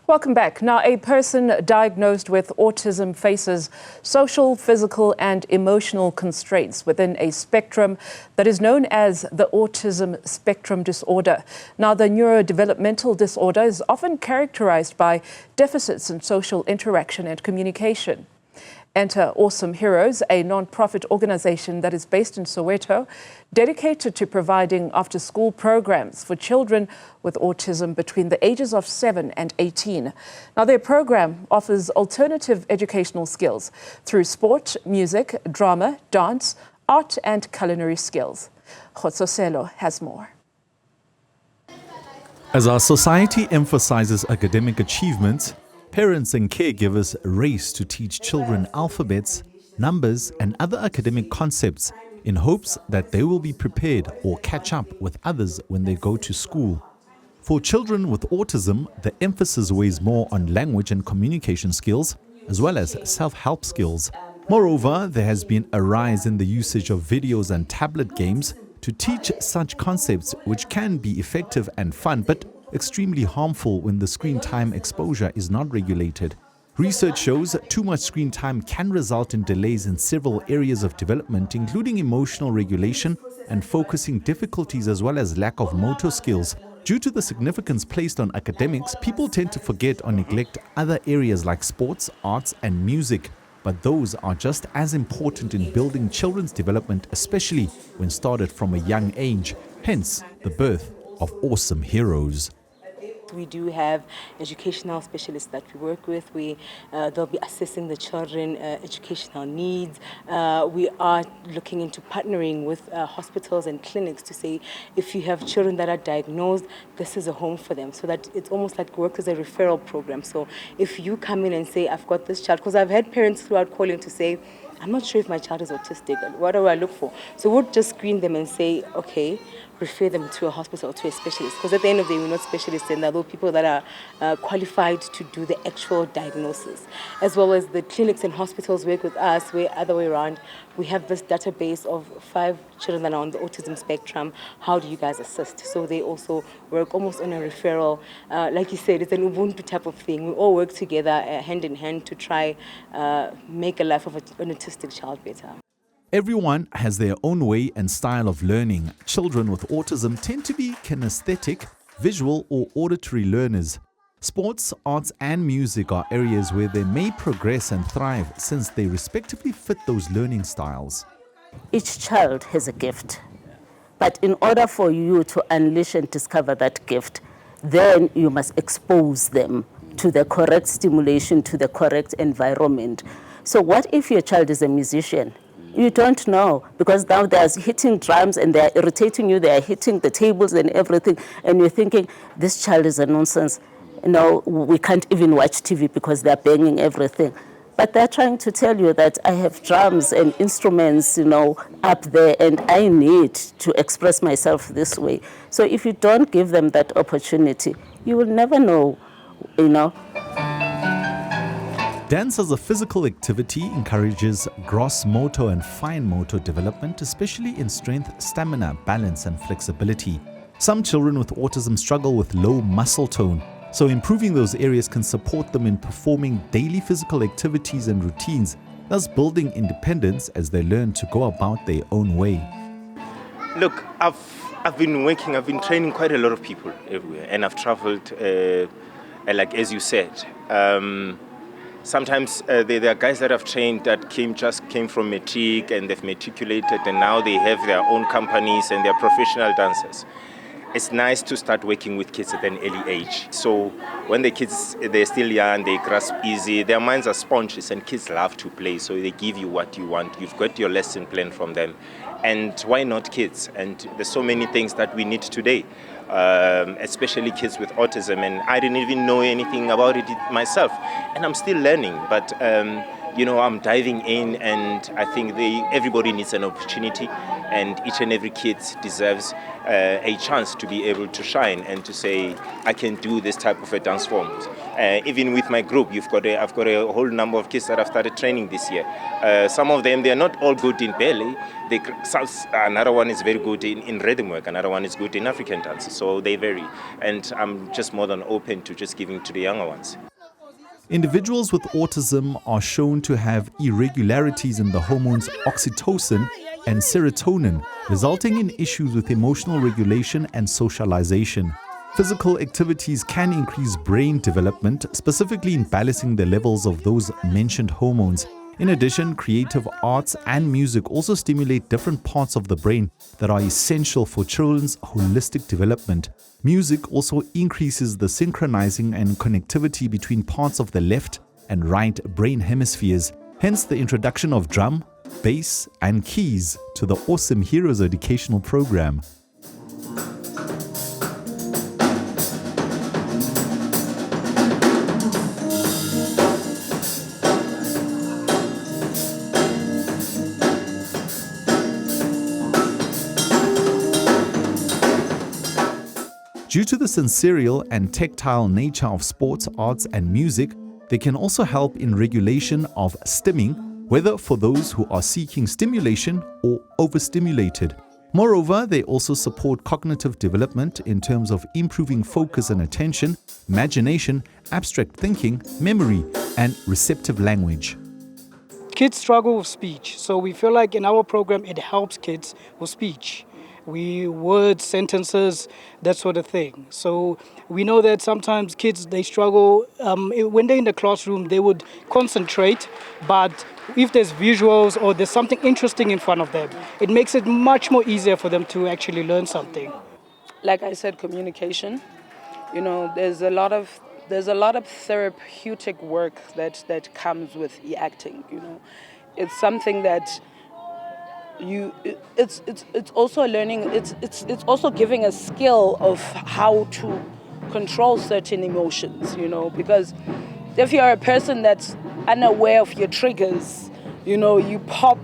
Welcome back. Now, a person diagnosed with autism faces social, physical, and emotional constraints within a spectrum that is known as the Autism Spectrum Disorder. Now, the neurodevelopmental disorder is often characterized by deficits in social interaction and communication. Enter Autism Heroes, a non-profit organization that is based in Soweto, dedicated to providing after-school programs for children with autism between the ages of 7 and 18. Now, their program offers alternative educational skills through sport, music, drama, dance, art, and culinary skills. Khotso Sello has more. As our society emphasizes academic achievements, parents and caregivers race to teach children alphabets, numbers, and other academic concepts in hopes that they will be prepared or catch up with others when they go to school. For children with autism, the emphasis weighs more on language and communication skills, as well as self-help skills. Moreover, there has been a rise in the usage of videos and tablet games to teach such concepts, which can be effective and fun, but extremely harmful when the screen time exposure is not regulated. Research shows too much screen time can result in delays in several areas of development, including emotional regulation and focusing difficulties, as well as lack of motor skills. Due to the significance placed on academics, people tend to forget or neglect other areas like sports, arts, and music. But those are just as important in building children's development, especially when started from a young age. Hence, the birth of Autism Heroes. We do have educational specialists that we work with. They'll be assessing the children educational needs. We are looking into partnering with hospitals and clinics to say, if you have children that are diagnosed, this is a home for them. So that it's almost like work as a referral program. So if you come in and say, I've got this child, because I've had parents throughout calling to say, I'm not sure if my child is autistic, what do I look for? So we'll just screen them and say, okay, refer them to a hospital, to a specialist. Because at the end of the day, we're not specialists, and there are those people that are qualified to do the actual diagnosis. As well as the clinics and hospitals work with us, where other way around, we have this database of 5 children that are on the autism spectrum. How do you guys assist? So they also work almost on a referral. Like you said, it's an Ubuntu type of thing. We all work together hand in hand to try make a life of an autistic child better. Everyone has their own way and style of learning. Children with autism tend to be kinesthetic, visual, or auditory learners. Sports, arts, and music are areas where they may progress and thrive, since they respectively fit those learning styles. Each child has a gift, but in order for you to unleash and discover that gift, then you must expose them to the correct stimulation, to the correct environment. So what if your child is a musician? You don't know, because now they're hitting drums and they're irritating you, they're hitting the tables and everything, and you're thinking, this child is a nonsense. No, we can't even watch TV because they're banging everything. But they're trying to tell you that I have drums and instruments, up there, and I need to express myself this way. So if you don't give them that opportunity, you will never know, Dance as a physical activity encourages gross motor and fine motor development, especially in strength, stamina, balance, and flexibility. Some children with autism struggle with low muscle tone, so improving those areas can support them in performing daily physical activities and routines, thus building independence as they learn to go about their own way. Look, I've been training quite a lot of people everywhere, and I've traveled, like as you said. Sometimes there are guys that I've trained that just came from matric, and they've matriculated, and now they have their own companies and they're professional dancers. It's nice to start working with kids at an early age. So when they're still young, they grasp easy, their minds are sponges, and kids love to play, so they give you what you want. You've got your lesson plan from them. And why not kids? And there's so many things that we need today, especially kids with autism. And I didn't even know anything about it myself. And I'm still learning, but I'm diving in, and I think everybody needs an opportunity. and each and every kid deserves a chance to be able to shine and to say, I can do this type of a dance form. Even with my group, I've got a whole number of kids that I've started training this year. Some of them, they're not all good in ballet. Another one is very good in rhythm work. Another one is good in African dance. So they vary. And I'm just more than open to just giving to the younger ones. Individuals with autism are shown to have irregularities in the hormones oxytocin and serotonin, resulting in issues with emotional regulation and socialization. Physical activities can increase brain development, specifically in balancing the levels of those mentioned hormones. In addition, creative arts and music also stimulate different parts of the brain that are essential for children's holistic development. Music also increases the synchronizing and connectivity between parts of the left and right brain hemispheres, hence the introduction of drum, bass, and keys to the Ausome Heroes educational program. Due to the sensorial and tactile nature of sports, arts, and music, they can also help in regulation of stimming, whether for those who are seeking stimulation or overstimulated. Moreover, they also support cognitive development in terms of improving focus and attention, imagination, abstract thinking, memory, and receptive language. Kids struggle with speech, so we feel like in our program it helps kids with speech. Words, sentences, that sort of thing. So we know that sometimes kids, they struggle. When they're in the classroom, they would concentrate, but if there's visuals or there's something interesting in front of them, it makes it much more easier for them to actually learn something. Like I said, communication. You know, there's a lot of therapeutic work that comes with acting. You know, it's something that it's also learning. It's also giving a skill of how to control certain emotions. You know, because if you're a person that's unaware of your triggers, you know, you pop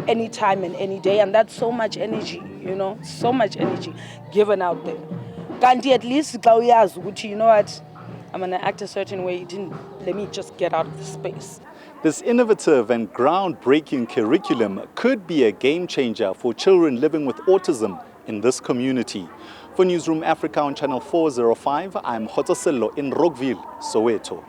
anytime and any day, and that's so much energy. You know, so much energy given out there. Can't at least you know what? I'm gonna act a certain way. Let me just get out of the space. This innovative and groundbreaking curriculum could be a game changer for children living with autism in this community. For Newzroom Afrika on Channel 405, I'm Khotso Sello in Rockville, Soweto.